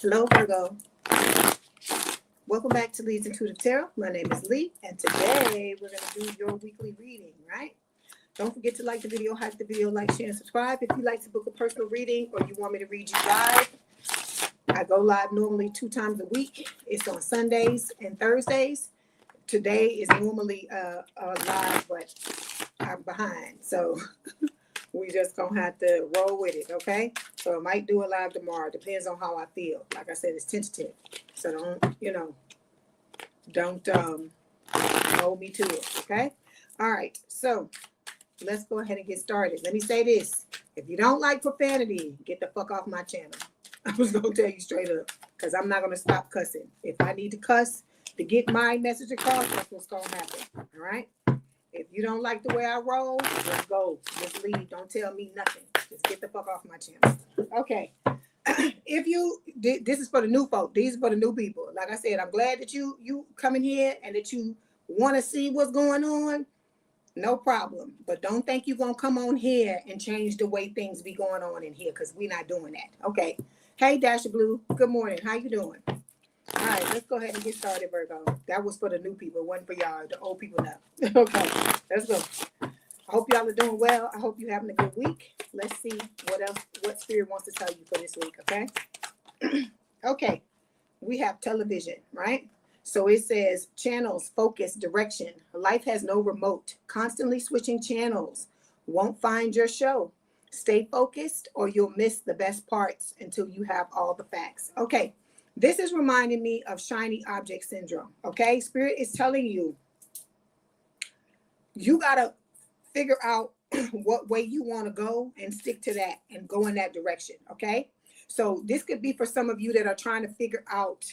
Hello, Virgo. Welcome back to Leigh's Intuitive Tarot. My name is Leigh, and today we're going to do your weekly reading, right? Don't forget to like the video, hype the video, like, share, and subscribe. If you'd like to book a personal reading or you want me to read you live, I go live normally 2 times a week. It's on Sundays and Thursdays. Today is normally live, but I'm behind, so we just gonna have to roll with it, okay? So I might do it live tomorrow. Depends on how I feel. Like I said, it's tentative, so don't hold me to it, okay? All right, so let's go ahead and get started. Let me say this: if you don't like profanity, get the fuck off my channel. I was gonna tell you straight up, because I'm not gonna stop cussing. If I need to cuss to get my message across, that's what's gonna happen. All right. If you don't like the way I roll, just go. Just leave. Don't tell me nothing. Just get the fuck off my channel. Okay. This is for the new folk. These are for the new people. Like I said, I'm glad that you coming here and that you want to see what's going on. No problem. But don't think you're going to come on here and change the way things be going on in here, because we're not doing that. Okay. Hey, Dasha Blue. Good morning. How you doing? All right, let's go ahead and get started, Virgo. That was for the new people, one for y'all, the old people now. Okay, let's go. I hope y'all are doing well. I hope you're having a good week. Let's see what Spirit wants to tell you for this week, okay? Okay, we have television, right? So it says channels, focus, direction. Life has no remote. Constantly switching channels. Won't find your show. Stay focused or you'll miss the best parts until you have all the facts. Okay. This is reminding me of shiny object syndrome, okay? Spirit is telling you, you got to figure out what way you want to go and stick to that and go in that direction, okay? So this could be for some of you that are trying to figure out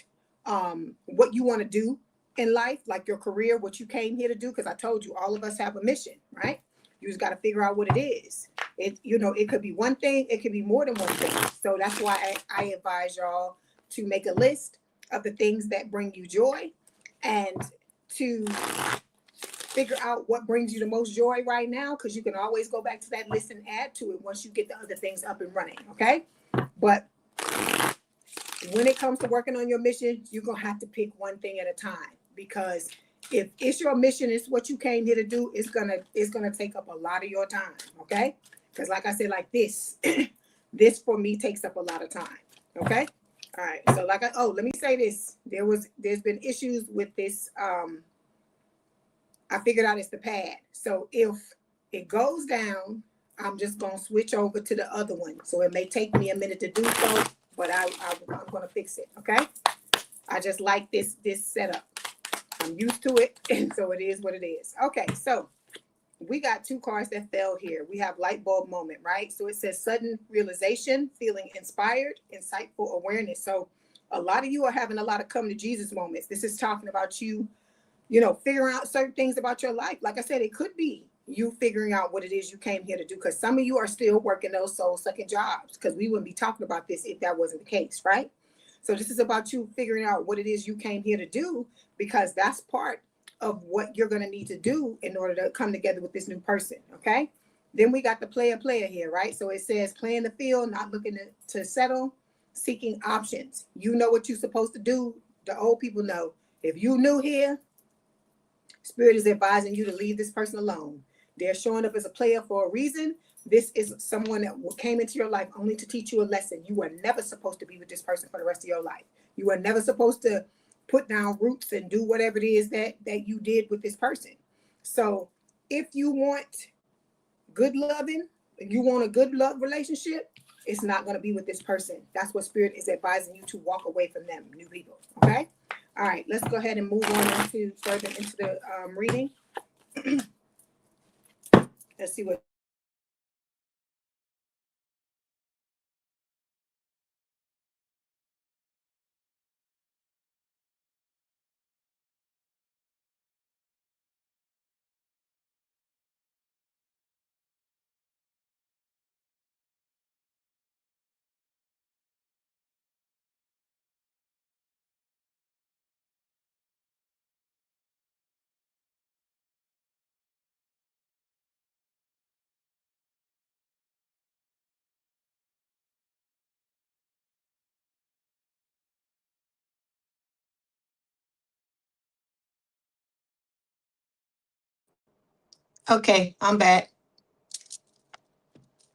what you want to do in life, like your career, what you came here to do, because I told you all of us have a mission, right? You just got to figure out what it is. It could be one thing, it could be more than one thing. So that's why I advise y'all to make a list of the things that bring you joy and to figure out what brings you the most joy right now, because you can always go back to that list and add to it once you get the other things up and running, okay? But when it comes to working on your mission, you're going to have to pick one thing at a time, because if it's your mission, it's what you came here to do, it's gonna take up a lot of your time, okay? Because like I said, like this, this for me takes up a lot of time, okay? All right, so let me say this. There's been issues with this. I figured out it's the pad. So if it goes down, I'm just gonna switch over to the other one. So it may take me a minute to do so, but I'm gonna fix it. Okay. I just like this setup. I'm used to it, and so it is what it is. Okay, so we got 2 cards that fell here. We have light bulb moment, right? So it says sudden realization, feeling inspired, insightful awareness. So a lot of you are having a lot of come to Jesus moments. This is talking about you, figuring out certain things about your life. Like I said, it could be you figuring out what it is you came here to do, because some of you are still working those soul-sucking jobs, because we wouldn't be talking about this if that wasn't the case, right? So this is about you figuring out what it is you came here to do, because that's part of what you're going to need to do in order to come together with this new person, okay? Then we got the player here, right? So it says playing the field, not looking to settle, seeking options. You know what you're supposed to do. The old people know. If you new here, Spirit is advising you to leave this person alone. They're showing up as a player for a reason. This is someone that came into your life only to teach you a lesson. You were never supposed to be with this person for the rest of your life. You were never supposed to put down roots and do whatever it is that you did with this person. So if you want good loving, you want a good love relationship, it's not going to be with this person. That's what Spirit is advising you to walk away from them, new people. Okay. All right, let's go ahead and move on further into the reading. Let's see what Okay, I'm back.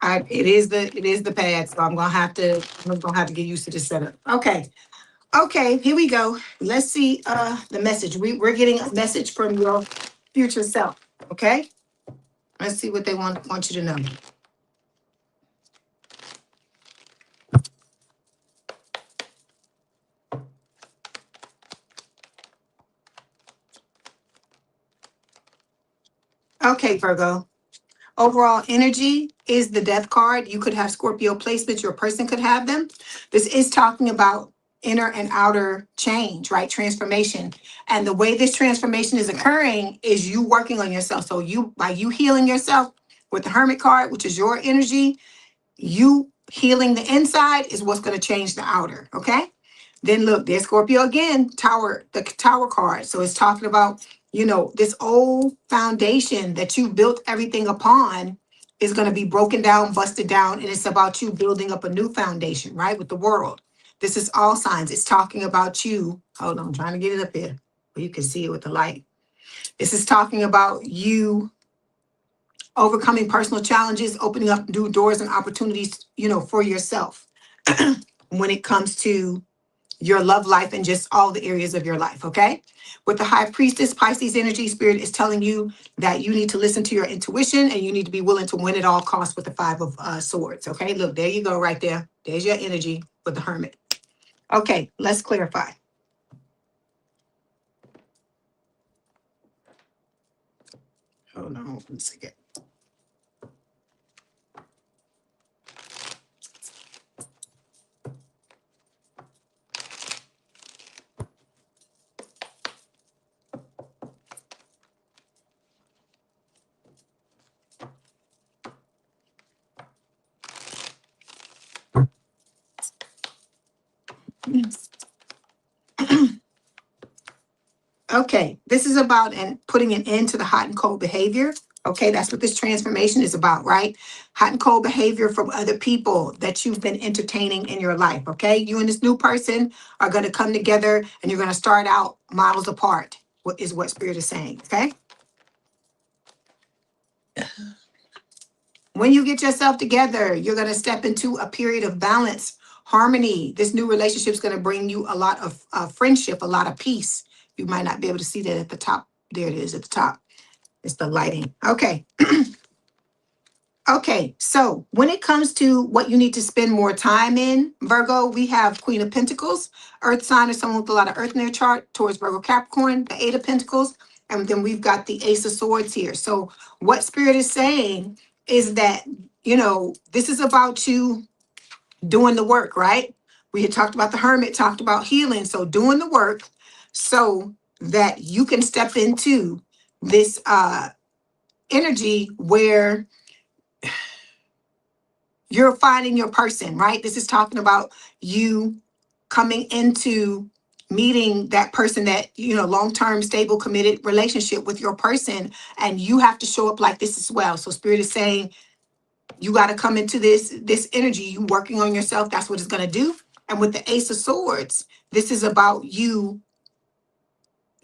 It is the pad, so I'm gonna have to get used to this setup. Okay, here we go. Let's see the message. We're getting a message from your future self. Okay, let's see what they want you to know. Okay, Virgo. Overall energy is the death card. You could have Scorpio placements, your person could have them. This is talking about inner and outer change, right? Transformation. And the way this transformation is occurring is you working on yourself. So by you healing yourself with the Hermit card, which is your energy, you healing the inside is what's going to change the outer. Okay. Then look, there's Scorpio again, the tower card. So it's talking about, this old foundation that you built everything upon is going to be broken down, busted down, and it's about you building up a new foundation, right? With the world. This is all signs. It's talking about you. Hold on, I'm trying to get it up here where you can see it with the light. This is talking about you overcoming personal challenges, opening up new doors and opportunities, for yourself when it comes to your love life and just all the areas of your life, okay? With the High Priestess, Pisces energy, Spirit is telling you that you need to listen to your intuition and you need to be willing to win at all costs with the Five of Swords, okay? Look, there you go right there. There's your energy with the Hermit. Okay, let's clarify. Hold on 1 second. Okay, this is about putting an end to the hot and cold behavior. Okay, that's what this transformation is about, right? Hot and cold behavior from other people that you've been entertaining in your life. Okay, you and this new person are going to come together and you're going to start out miles apart, what Spirit is saying. Okay, when you get yourself together, you're going to step into a period of balance, harmony. This new relationship is going to bring you a lot of friendship, a lot of peace. You might not be able to see that at the top. There it is at the top. It's the lighting. Okay. Okay. So when it comes to what you need to spend more time in, Virgo, we have Queen of Pentacles, Earth sign or someone with a lot of earth in their chart towards Virgo Capricorn, the Eight of Pentacles, and then we've got the Ace of Swords here. So what Spirit is saying is that, this is about you doing the work, right? We had talked about the Hermit, talked about healing. So doing the work so that you can step into this energy where you're finding your person, right? This is talking about you coming into meeting that person that, long-term, stable, committed relationship with your person. And you have to show up like this as well. So Spirit is saying, you got to come into this energy, you working on yourself. That's what it's going to do. And with the Ace of Swords, this is about you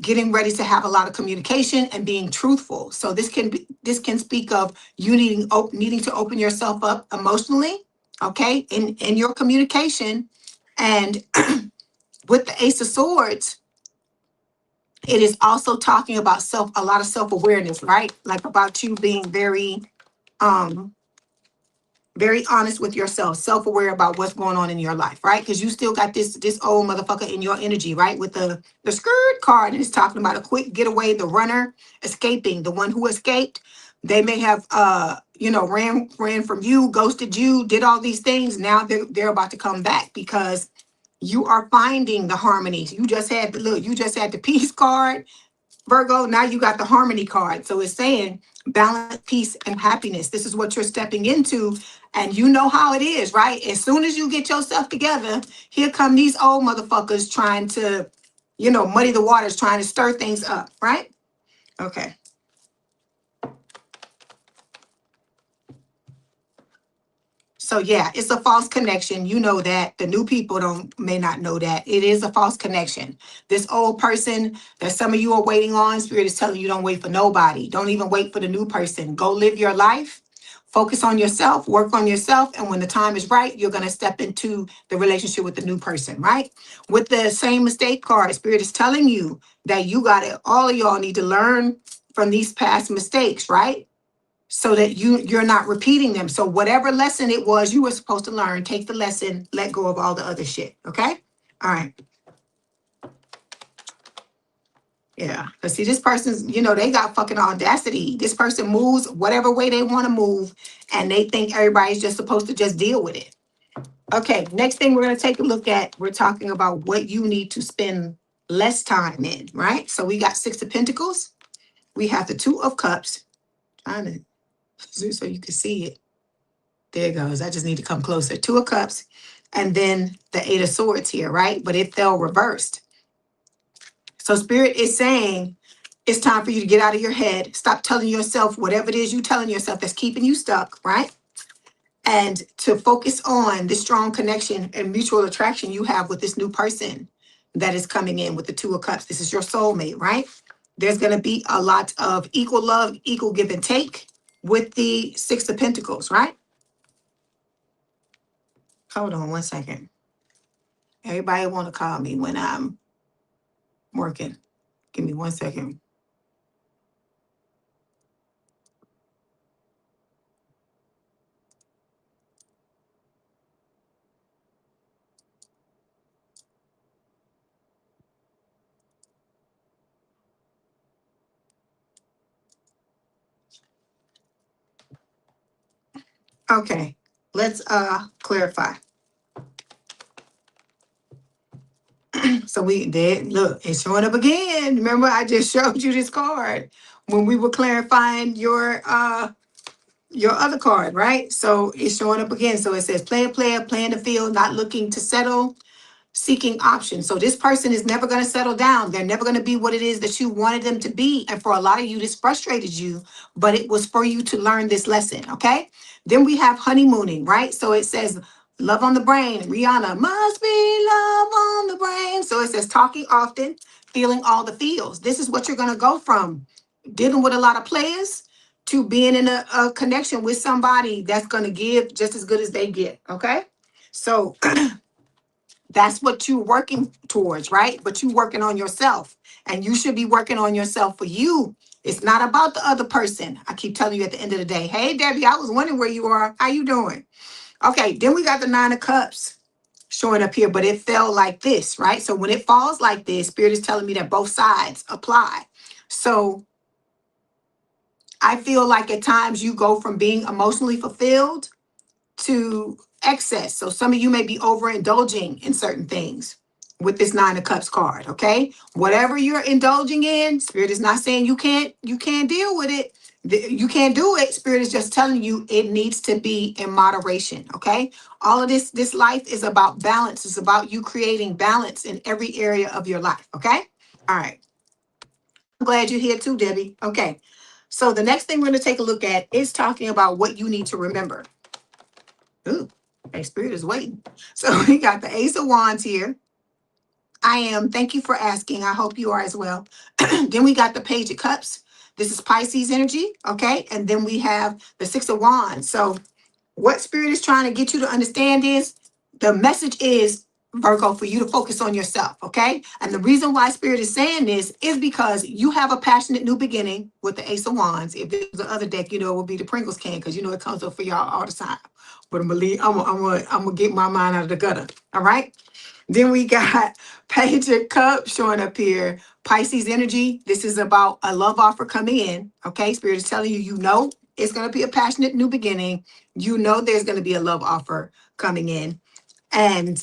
getting ready to have a lot of communication and being truthful. So this can speak of you needing to open yourself up emotionally, okay, in your communication. And with the Ace of Swords, it is also talking about a lot of self-awareness, right? Like about you being very honest with yourself, self-aware about what's going on in your life, right? Because you still got this old motherfucker in your energy, right? With the skirt card, and it's talking about a quick getaway, the runner escaping, the one who escaped. They may have ran from you, ghosted you, did all these things. Now they're about to come back because you are finding the harmonies. You just had the peace card, Virgo. Now you got the harmony card. So it's saying balance, peace, and happiness. This is what you're stepping into. And you know how it is, right? As soon as you get yourself together, here come these old motherfuckers trying to, muddy the waters, trying to stir things up, right? Okay. So yeah, it's a false connection. You know that. The new people may not know that. It is a false connection. This old person that some of you are waiting on, Spirit is telling you don't wait for nobody. Don't even wait for the new person. Go live your life. Focus on yourself, work on yourself, and when the time is right, you're going to step into the relationship with the new person, right? With the same mistake card, Spirit is telling you that you got it. All of y'all need to learn from these past mistakes, right? So that you're not repeating them. So whatever lesson it was you were supposed to learn, take the lesson, let go of all the other shit. Okay? All right. Yeah. Because see, this person's, they got fucking audacity. This person moves whatever way they want to move, and they think everybody's just supposed to just deal with it. Okay, next thing we're going to take a look at, we're talking about what you need to spend less time in, right? So we got Six of Pentacles. We have the Two of Cups. Trying to zoom so you can see it. There it goes. I just need to come closer. Two of Cups. And then the Eight of Swords here, right? But it fell reversed. So Spirit is saying it's time for you to get out of your head. Stop telling yourself whatever it is you're telling yourself that's keeping you stuck, right? And to focus on the strong connection and mutual attraction you have with this new person that is coming in with the Two of Cups. This is your soulmate, right? There's going to be a lot of equal love, equal give and take with the Six of Pentacles, right? Hold on one second. Everybody want to call me when I'm working. Give me one second. Okay, let's clarify. So we did look, it's showing up again. Remember, I just showed you this card when we were clarifying your other card, right? So it's showing up again. So it says player, playing the field, not looking to settle, seeking options. So this person is never going to settle down. They're never going to be what it is that you wanted them to be. And for a lot of you, this frustrated you, but it was for you to learn this lesson. Okay. Then we have honeymooning, right? So it says love on the brain. Rihanna must be love on the brain. So it says talking often, feeling all the feels. This is what you're going to go from dealing with a lot of players to being in a connection with somebody that's going to give just as good as they get. Okay. So that's what you're working towards, right? But you're working on yourself, and you should be working on yourself for you. It's not about the other person. I keep telling you at the end of the day, hey, Debbie, I was wondering where you are. How you doing? Okay, then we got the Nine of Cups showing up here, but it fell like this, right? So when it falls like this, Spirit is telling me that both sides apply. So I feel like at times you go from being emotionally fulfilled to excess. So some of you may be overindulging in certain things with this Nine of Cups card, okay? Whatever you're indulging in, Spirit is not saying you can't deal with it. You can't do it. Spirit is just telling you it needs to be in moderation, okay? All of this life is about balance. It's about you creating balance in every area of your life, okay? All right. I'm glad you're here too, Debbie. Okay. So the next thing we're going to take a look at is talking about what you need to remember. Ooh, okay, Spirit is waiting. So we got the Ace of Wands here. I am. Thank you for asking. I hope you are as well. Then we got the Page of Cups. This is Pisces energy, okay? And then we have the Six of Wands. So what Spirit is trying to get you to understand is the message is, Virgo, for you to focus on yourself, okay? And the reason why Spirit is saying this is because you have a passionate new beginning with the Ace of Wands. If there's the other deck, it would be the Pringles can, because it comes up for y'all all the time. But I'm gonna get my mind out of the gutter, all right? Then we got Page of Cups showing up here. Pisces energy. This is about a love offer coming in, okay? Spirit is telling you, it's going to be a passionate new beginning. There's going to be a love offer coming in. And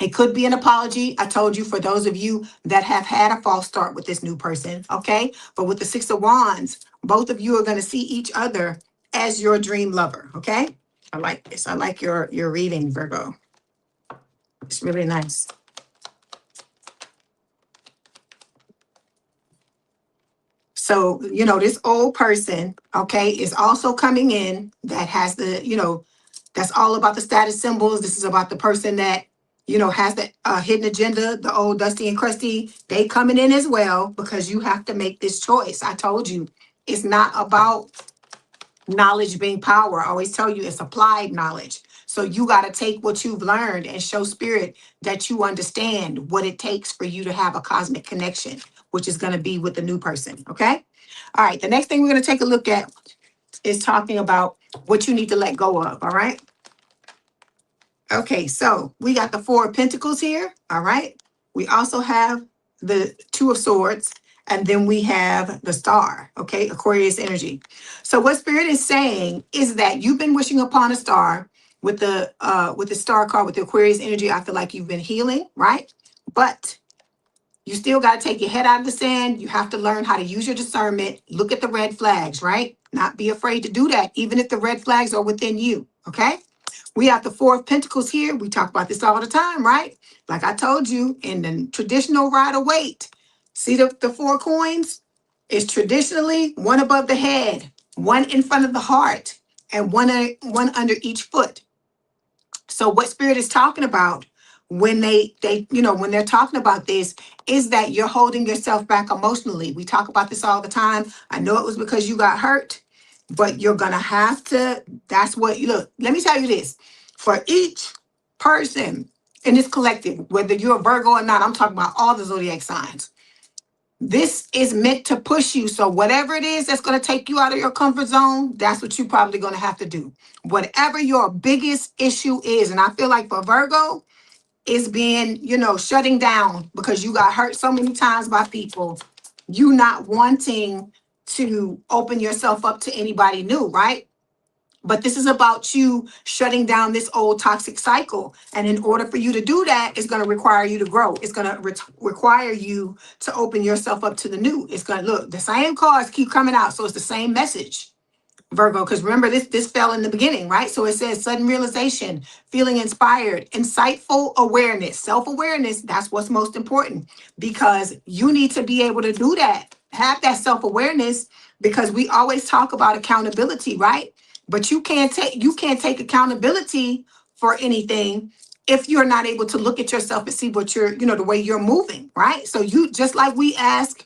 it could be an apology. I told you, for those of you that have had a false start with this new person, okay? But with the Six of Wands, both of you are going to see each other as your dream lover, okay? I like this. I like your reading, Virgo. It's really nice. So, this old person, okay, is also coming in that has the, That's all about the status symbols. This is about the person that, you know, has the hidden agenda, the old dusty and crusty. They coming in as well because you have to make this choice. I told you, it's not about knowledge being power. I always tell you it's applied knowledge. So you got to take what you've learned and show spirit that you understand what it takes for you to have a cosmic connection, which is going to be with the new person. Okay. All right. The next thing we're going to take a look at is talking about what you need to let go of. All right. Okay. So we got the Four of Pentacles here. All right. We also have the Two of Swords. And then we have the Star, okay, Aquarius energy. So what Spirit is saying is that you've been wishing upon a star with the Star card, with the Aquarius energy. I feel like you've been healing, right? But you still got to take your head out of the sand. You have to learn how to use your discernment. Look at the red flags, right? Not be afraid to do that, even if the red flags are within you, okay? We have the Four of Pentacles here. We talk about this all the time, right? Like I told you, in the traditional Rider-Waite, see the four coins? It's traditionally one above the head, one in front of the heart, and one under each foot. So what Spirit is talking about when when they're talking about this is that you're holding yourself back emotionally. We talk about this all the time. I know it was because you got hurt, but you're gonna have to, that's what, look, let me tell you this. For each person in this collective, whether you're a Virgo or not, I'm talking about all the zodiac signs. This is meant to push you. So whatever it is that's going to take you out of your comfort zone, that's what you're probably going to have to do. Whatever your biggest issue is. And I feel like for Virgo, it's being, shutting down because you got hurt so many times by people. You not wanting to open yourself up to anybody new, right? But this is about you shutting down this old toxic cycle. And in order for you to do that, it's going to require you to grow. It's going to require you to open yourself up to the new. It's going to look, the same cards keep coming out. So it's the same message, Virgo, because remember this fell in the beginning, right? So it says sudden realization, feeling inspired, insightful awareness, self-awareness. That's what's most important because you need to be able to do that. Have that self-awareness because we always talk about accountability, right? But you can't take accountability for anything if you're not able to look at yourself and see what you're, the way you're moving, right? So you, just like we ask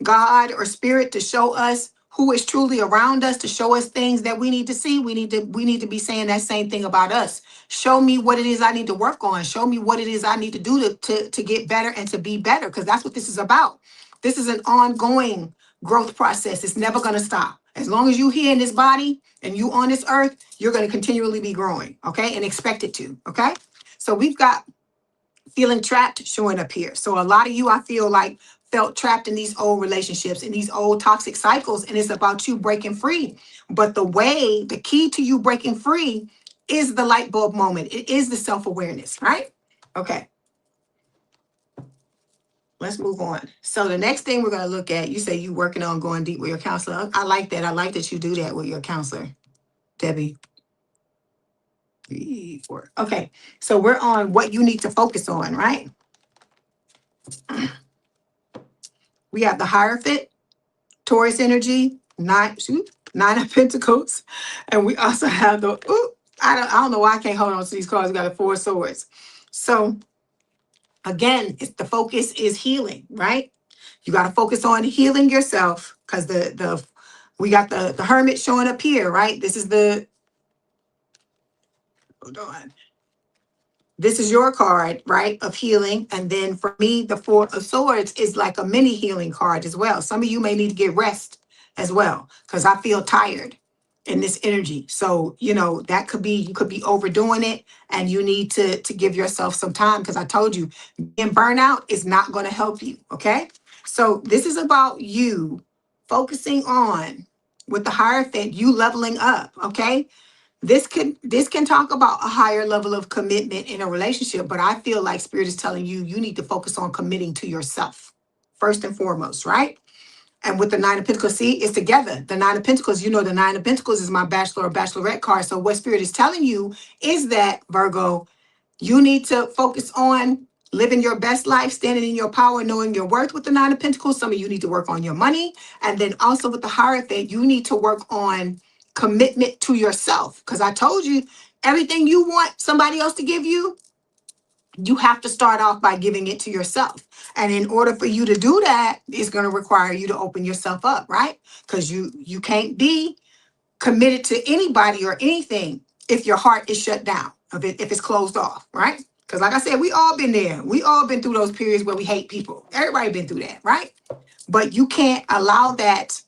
God or Spirit to show us who is truly around us, to show us things that we need to see, we need to be saying that same thing about us. Show me what it is I need to work on. Show me what it is I need to do to get better and to be better, because that's what this is about. This is an ongoing growth process. It's never going to stop. As long as you're here in this body and you on this earth, you're going to continually be growing, okay? And expect it to, okay? So we've got feeling trapped showing up here. So a lot of you, I feel like, felt trapped in these old relationships, in these old toxic cycles, and it's about you breaking free. But the key to you breaking free is the light bulb moment. It is the self-awareness, right? Okay. Let's move on. So the next thing we're going to look at, you say you working on going deep with your counselor. I like that. I like that you do that with your counselor, Debbie. 3, 4. Okay. So we're on what you need to focus on, right? We have the Hierophant, Taurus energy, 9 of Pentacles. And we also have the, I don't know why I can't hold on to these cards. We got the 4 of Swords. So again, the focus is healing, right? You got to focus on healing yourself because we got the Hermit showing up here, right? This is hold on. This is your card, right, of healing. And then for me, the 4 of Swords is like a mini healing card as well. Some of you may need to get rest as well because I feel tired in this energy. So, that could be, you could be overdoing it and you need to give yourself some time because I told you, being burnout is not going to help you, okay? So this is about you focusing on, with the Hierophant, you leveling up, okay? This can talk about a higher level of commitment in a relationship, but I feel like Spirit is telling you, you need to focus on committing to yourself first and foremost, right? And with the 9 of Pentacles, see, it's together. The 9 of Pentacles, the 9 of Pentacles is my Bachelor or Bachelorette card. So what Spirit is telling you is that, Virgo, you need to focus on living your best life, standing in your power, knowing your worth with the 9 of Pentacles. Some of you need to work on your money. And then also with the Hierophant, you need to work on commitment to yourself. Because I told you, Everything you want somebody else to give you, you have to start off by giving it to yourself. And in order for you to do that, it's going to require you to open yourself up, right? Because you can't be committed to anybody or anything if your heart is shut down, if it's closed off, right? Because like I said, we all been there. We all been through those periods where we hate people. Everybody been through that, right? But you can't allow that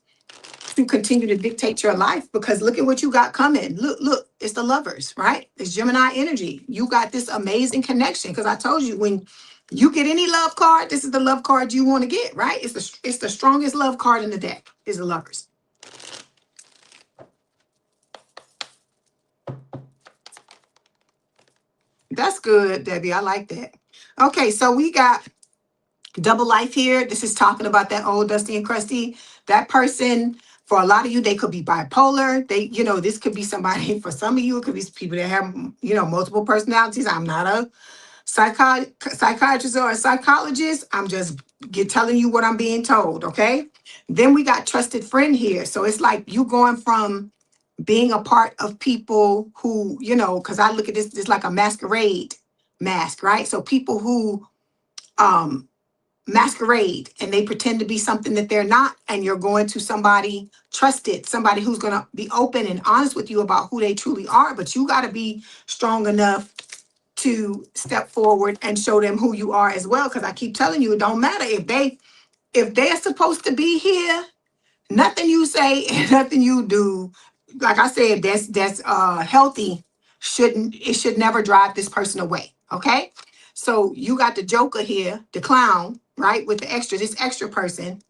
to continue to dictate your life, because look at what you got coming. Look, it's the Lovers, right? It's Gemini energy. You got this amazing connection, because I told you, when you get any love card, this is the love card you want to get, right? It's the strongest love card in the deck, is the Lovers. That's good, Debbie. I like that. Okay, so we got double life here. This is talking about that old Dusty and Crusty. That person, for a lot of you, they could be bipolar. This could be somebody, for some of you, it could be people that have, multiple personalities. I'm not a psychiatrist or a psychologist. I'm just telling you what I'm being told, okay? Then we got trusted friend here. So it's like you going from being a part of people who, because I look at this like a masquerade mask, right? So people who masquerade and they pretend to be something that they're not, and you're going to somebody trusted, somebody who's going to be open and honest with you about who they truly are. But you got to be strong enough to step forward and show them who you are as well. Because I keep telling you, it don't matter if they're supposed to be here. Nothing you say and nothing you do, like I said, that's healthy. It should never drive this person away. Okay. So you got the Joker here, the clown, right? With this extra person,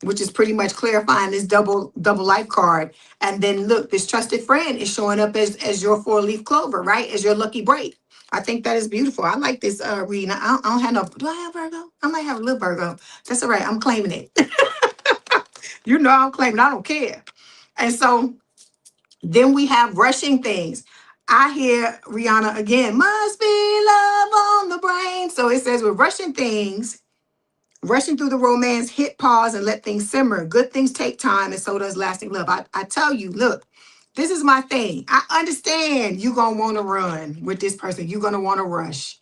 which is pretty much clarifying this double life card. And then look, this trusted friend is showing up as your 4-leaf clover, right? As your lucky break. I think that is beautiful. I like this reading. I don't have no, do I have Virgo? I might have a little Virgo. That's all right. I'm claiming it. I'm claiming, I don't care. And so then we have rushing things. I hear Rihanna again, must be love on the brain. So it says, with rushing things, rushing through the romance, hit pause and let things simmer. Good things take time, and so does lasting love. I tell you, look, this is my thing. I understand you're going to want to run with this person. You're going to want to rush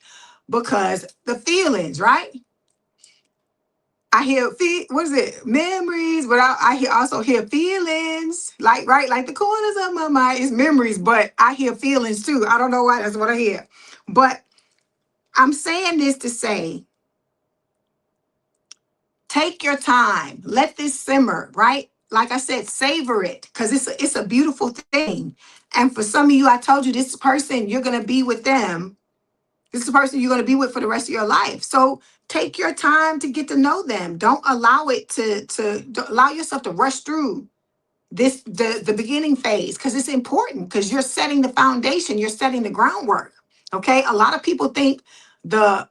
because the feelings, right? I hear what is it? Memories, but I also hear feelings, like the corners of my mind is memories, but I hear feelings too. I don't know why, that's what I hear. But I'm saying this to say, take your time, let this simmer, right? Like I said, savor it, because it's a beautiful thing. And for some of you, I told you, this person, you're gonna be with them. This is the person you're going to be with for the rest of your life. So take your time to get to know them. Don't allow it don't allow yourself to rush through the beginning phase, because it's important, because you're setting the foundation, you're setting the groundwork. Okay. A lot of people think the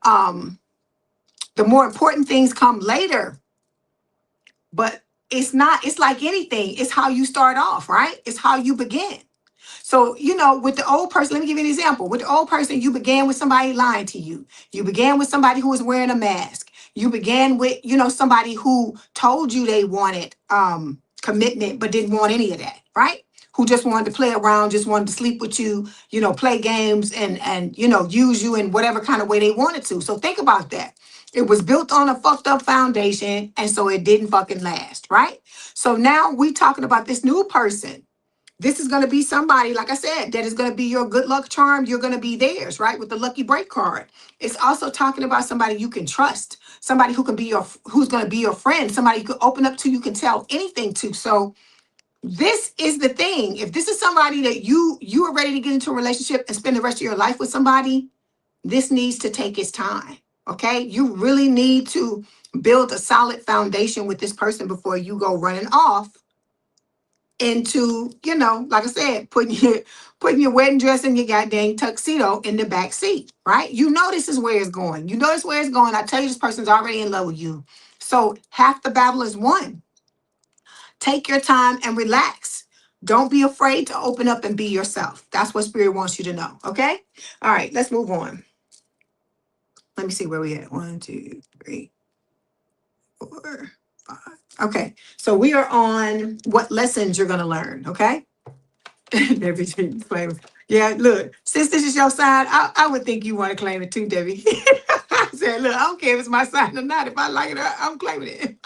more important things come later, but it's not. It's like anything. It's how you start off, right? It's how you begin. So, with the old person, let me give you an example. With the old person, you began with somebody lying to you. You began with somebody who was wearing a mask. You began with, somebody who told you they wanted commitment, but didn't want any of that, right? Who just wanted to play around, just wanted to sleep with you, play games and use you in whatever kind of way they wanted to. So think about that. It was built on a fucked up foundation, and so it didn't fucking last, right? So now we talking about this new person. This is going to be somebody, like I said, that is going to be your good luck charm. You're going to be theirs, right? With the lucky break card. It's also talking about somebody you can trust, somebody who's going to be your friend, somebody you can open up to, you can tell anything to. So this is the thing. If this is somebody that you are ready to get into a relationship and spend the rest of your life with somebody, this needs to take its time. Okay. You really need to build a solid foundation with this person before you go running off into, like I said, putting your wedding dress and your goddamn tuxedo in the back seat, right? This is where it's going. It's where it's going. I tell you, this person's already in love with you. So half the battle is won. Take your time and relax. Don't be afraid to open up and be yourself. That's what Spirit wants you to know. Okay? All right, let's move on. Let me see where we at. 1, 2, 3, 4, 5. Okay, so we are on what lessons you're going to learn. Okay? Everything. Yeah, look, since this is your sign, I would think you want to claim it too, Debbie. I said, look, I don't care if it's my sign or not. If I like it, I'm claiming it.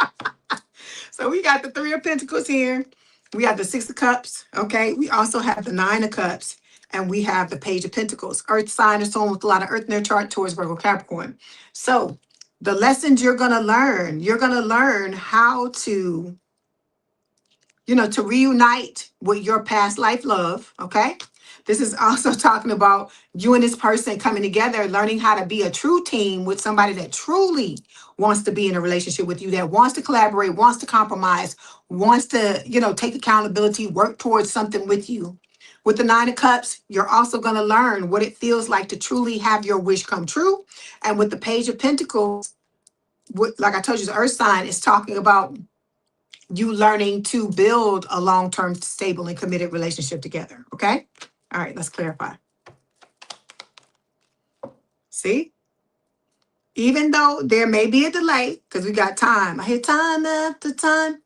So we got the Three of Pentacles here. We have the Six of Cups. Okay. We also have the Nine of Cups. And we have the Page of Pentacles. Earth sign is someone with a lot of earth in their chart towards Virgo Capricorn. So the lessons you're going to learn how to, to reunite with your past life love. Okay. This is also talking about you and this person coming together, learning how to be a true team with somebody that truly wants to be in a relationship with you, that wants to collaborate, wants to compromise, wants to, take accountability, work towards something with you. With the Nine of Cups, you're also going to learn what it feels like to truly have your wish come true. And with the Page of Pentacles, like I told you, the earth sign is talking about you learning to build a long-term, stable, and committed relationship together. Okay? All right, let's clarify. See? Even though there may be a delay, because we got time. I hear time after time.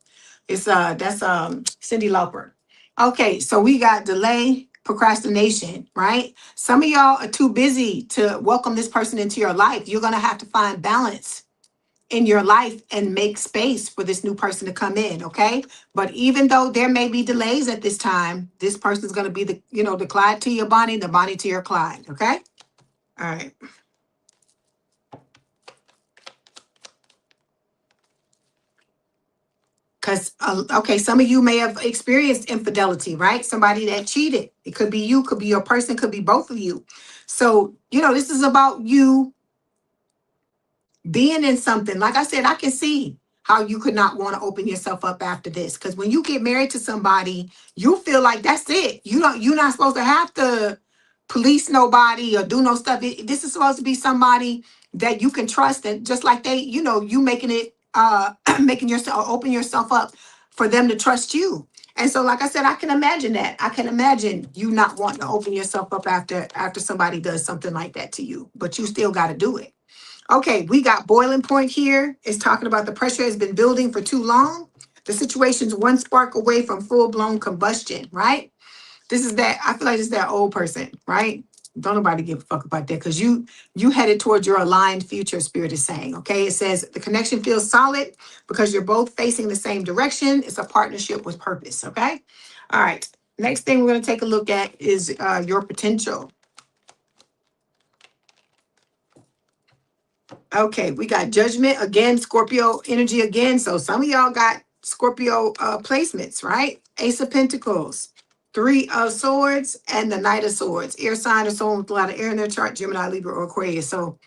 It's that's Cyndi Lauper. Okay, so we got delay, procrastination, right? Some of y'all are too busy to welcome this person into your life. You're gonna have to find balance in your life and make space for this new person to come in, okay? But even though there may be delays at this time, this person is going to be the, the Clyde to your Bonnie, the Bonnie to your Clyde, okay? All right. Because, okay, some of you may have experienced infidelity, right? Somebody that cheated. It could be you, could be your person, could be both of you. So, this is about you being in something. Like I said, I can see how you could not want to open yourself up after this. Because when you get married to somebody, you feel like that's it. You're not supposed to have to police nobody or do no stuff. This is supposed to be somebody that you can trust, and just like they, you making it making yourself open yourself up for them to trust you. And so, like I said, I can imagine that. I can imagine you not wanting to open yourself up after somebody does something like that to you, but you still got to do it. Okay, we got boiling point here. It's talking about the pressure has been building for too long. The situation's one spark away from full-blown combustion, right? This is that, I feel like it's that old person, right? Don't nobody give a fuck about that, because you headed towards your aligned future, Spirit is saying, okay? It says the connection feels solid because you're both facing the same direction. It's a partnership with purpose, okay? All right, next thing we're going to take a look at is your potential. Okay, we got judgment again, Scorpio energy again. So some of y'all got Scorpio placements, right? Ace of Pentacles, Three of Swords, and the Knight of Swords. Air sign or someone with a lot of air in their chart, Gemini, Libra, or Aquarius. So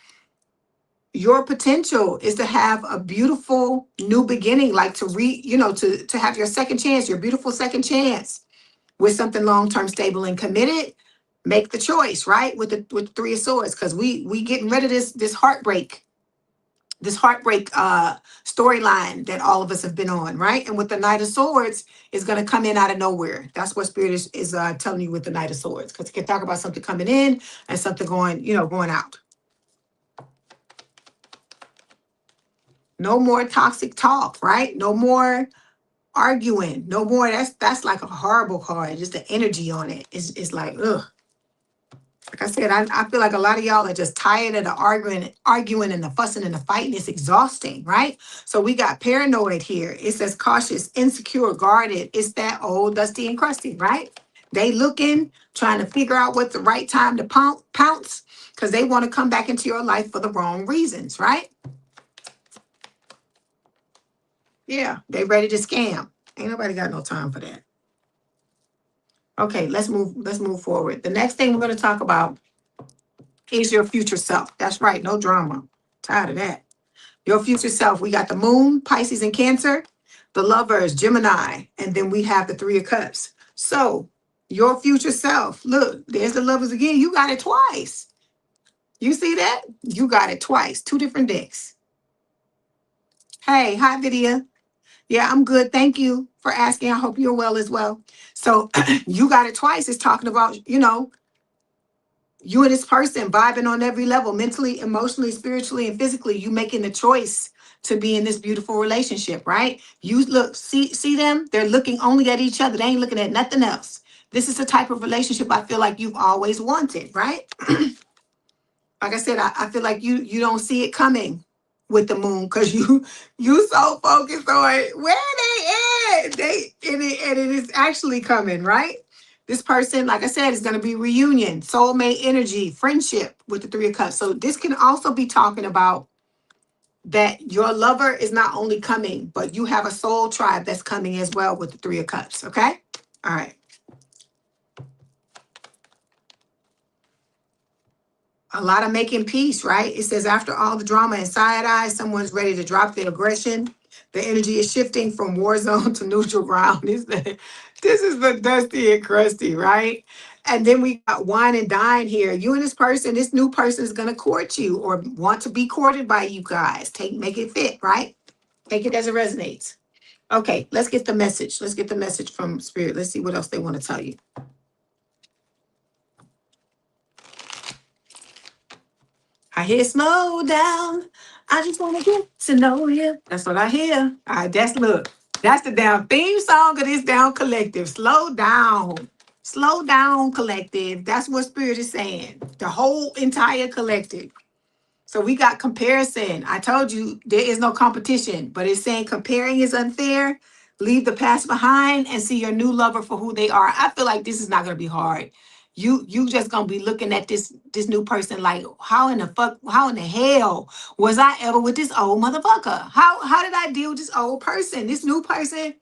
your potential is to have a beautiful new beginning, like to have your second chance, your beautiful second chance with something long-term, stable, and committed. Make the choice, right? With the Three of Swords, because we getting rid of this heartbreak storyline that all of us have been on, right? And with the Knight of Swords is going to come in out of nowhere. That's what Spirit is telling you with the Knight of Swords, because it can talk about something coming in and something going out. No more toxic talk, right? No more arguing. No more. That's like a horrible card. Just the energy on it is like, ugh. Like I said, I feel like a lot of y'all are just tired of the arguing and the fussing and the fighting. It's exhausting, right? So we got paranoid here. It says cautious, insecure, guarded. It's that old Dusty and Crusty, right? They looking, trying to figure out what's the right time to pounce, because they want to come back into your life for the wrong reasons, right? Yeah, they ready to scam. Ain't nobody got no time for that. Okay, let's move forward. The next thing we're going to talk about is your future self. That's right, no drama. Tired of that. Your future self. We got the Moon, Pisces, and Cancer, the Lovers, Gemini, and then we have the Three of Cups. So your future self, look, there's the Lovers again. You got it twice. You see that? You got it twice. Two different decks. Hey, hi, Vidya. Yeah, I'm good. Thank you for asking. I hope you're well as well. So you got it twice. It's talking about, you and this person vibing on every level, mentally, emotionally, spiritually, and physically. You making the choice to be in this beautiful relationship, right? You look, see them? They're looking only at each other. They ain't looking at nothing else. This is the type of relationship I feel like you've always wanted, right? Like I said, I feel like you don't see it coming with the moon because you so focused on where they at. And it is actually coming, right? This person, like I said, is going to be reunion, soulmate energy, friendship with the Three of Cups. So this can also be talking about that your lover is not only coming, but you have a soul tribe that's coming as well with the Three of Cups. Okay. All right. A lot of making peace, right? It says after all the drama and side eye, someone's ready to drop their aggression. The energy is shifting from war zone to neutral ground. This is the dusty and crusty, right? And then we got wine and dine here. You and this new person is going to court you or want to be courted by you guys. Make it fit, right? Take it as it resonates. Okay, let's get the message. Let's get the message from Spirit. Let's see what else they want to tell you. I hear slow down. I just want to get to know you. That's what I hear. All right, that's the damn theme song of this down collective. Slow down. Slow down, collective. That's what Spirit is saying. The whole entire collective. So we got comparison. I told you there is no competition, but it's saying comparing is unfair. Leave the past behind and see your new lover for who they are. I feel like this is not gonna be hard. You just gonna be looking at this new person like, how in the hell was I ever with this old motherfucker? How did I deal with this old person? This new person,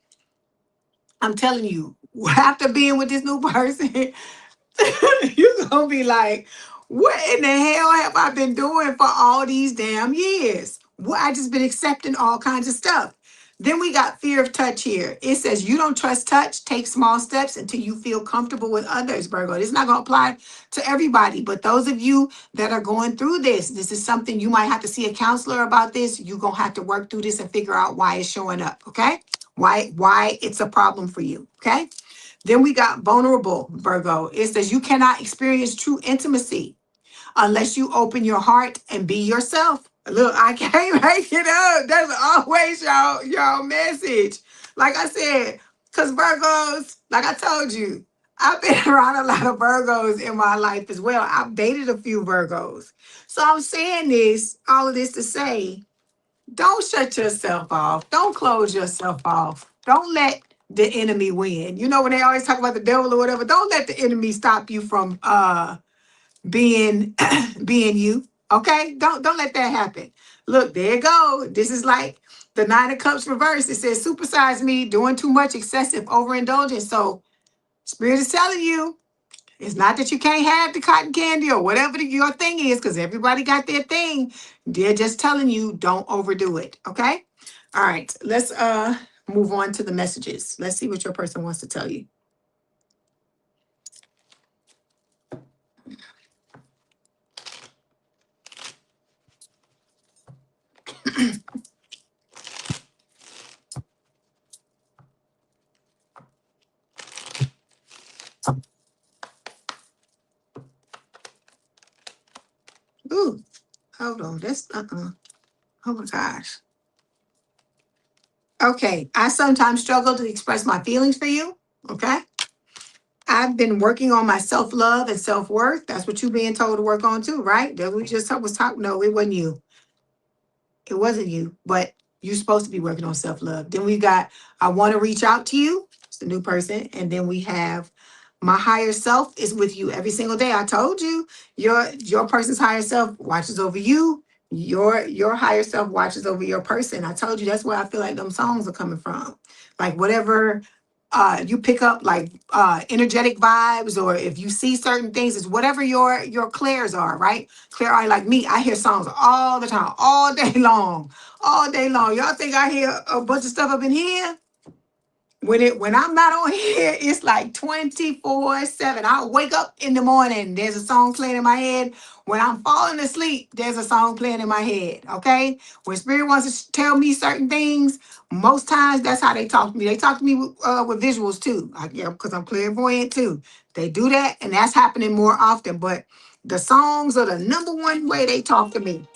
I'm telling you, after being with this new person, you're gonna be like, what in the hell have I been doing for all these damn years? What, I just been accepting all kinds of stuff. Then we got fear of touch here. It says you don't trust touch. Take small steps until you feel comfortable with others, Virgo. This is not going to apply to everybody, but those of you that are going through this is something you might have to see a counselor about this. You're going to have to work through this and figure out why it's showing up, okay? Why it's a problem for you, okay? Then we got vulnerable, Virgo. It says you cannot experience true intimacy unless you open your heart and be yourself. Look, I can't make it up. That's always y'all message. Like I said, because Virgos, like I told you, I've been around a lot of Virgos in my life as well. I've dated a few Virgos. So I'm saying all of this to say, don't shut yourself off. Don't close yourself off. Don't let the enemy win. You know, when they always talk about the devil or whatever, don't let the enemy stop you from being being you. Okay? Don't let that happen. Look, there you go. This is like the Nine of Cups reverse. It says supersize me, doing too much, excessive, overindulgence. So Spirit is telling you, it's not that you can't have the cotton candy or whatever your thing is, because everybody got their thing. They're just telling you don't overdo it. Okay? All right. Let's move on to the messages. Let's see what your person wants to tell you. Ooh, hold on. That's oh my gosh. Okay. I sometimes struggle to express my feelings for you. Okay. I've been working on my self-love and self-worth. That's what you're being told to work on too, right? That we just was talking. No, it wasn't you. It wasn't you, but you're supposed to be working on self-love. Then we got, I want to reach out to you. It's the new person. And then we have my higher self is with you every single day. I told you, your person's higher self watches over you. Your higher self watches over your person. I told you that's where I feel like them songs are coming from. Like whatever you pick up, like energetic vibes, or if you see certain things, it's whatever your clairs are, right? Clear eye like me, I hear songs all the time, all day long, all day long. Y'all think I hear a bunch of stuff up in here? When I'm not on here, it's like 24/7. I'll wake up in the morning, there's a song playing in my head. When I'm falling asleep, there's a song playing in my head. Okay? When Spirit wants to tell me certain things, most times that's how they talk to me. They talk to me with visuals too. Because I'm clairvoyant too. They do that, and that's happening more often. But the songs are the number one way they talk to me.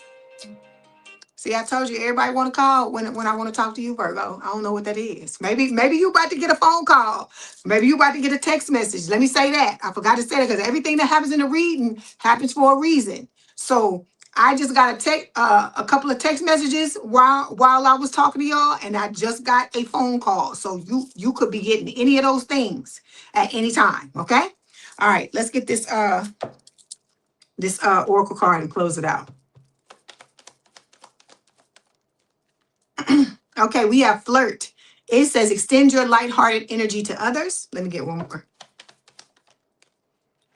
See, I told you everybody want to call when I want to talk to you, Virgo. I don't know what that is. Maybe you about to get a phone call. Maybe you about to get a text message. Let me say that. I forgot to say that because everything that happens in the reading happens for a reason. So I just got a couple of text messages while I was talking to y'all, and I just got a phone call. So you could be getting any of those things at any time. Okay. All right. Let's get this oracle card and close it out. Okay, we have flirt. It says extend your lighthearted energy to others. Let me get one more.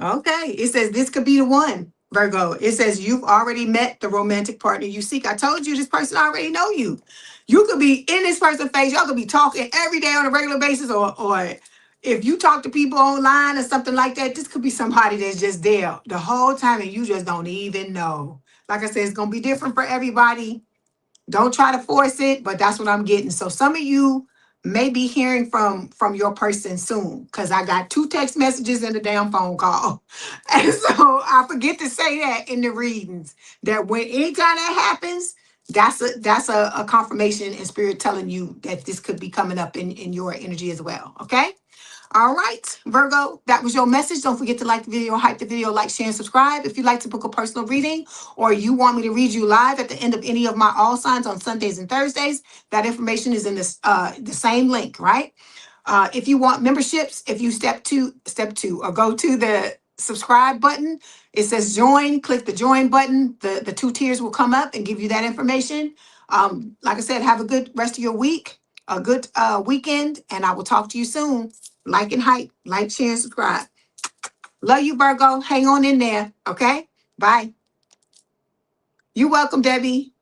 Okay, it says this could be the one, Virgo. It says you've already met the romantic partner you seek. I told you this person already know you. You could be in this person's face. Y'all could be talking every day on a regular basis, or if you talk to people online or something like that, this could be somebody that's just there the whole time and you just don't even know. Like I said, it's gonna be different for everybody. Don't try to force it, but that's what I'm getting. So some of you may be hearing from your person soon because I got 2 text messages and a damn phone call. And so I forget to say that in the readings that when anytime that happens, that's a confirmation in spirit telling you that this could be coming up in your energy as well. Okay. All right, Virgo, that was your message. Don't forget to like the video, hype the video, like, share, and subscribe. If you'd like to book a personal reading or you want me to read you live at the end of any of my all signs on Sundays and Thursdays, that information is in this the same link, right? If you want memberships, if you step two, or go to the subscribe button, it says join, click the join button. The 2 tiers will come up and give you that information. Like I said, have a good rest of your week, a good weekend, and I will talk to you soon. Like and hype, like, share, and subscribe. Love you, Virgo. Hang on in there. Okay? Bye. You're welcome, Debbie.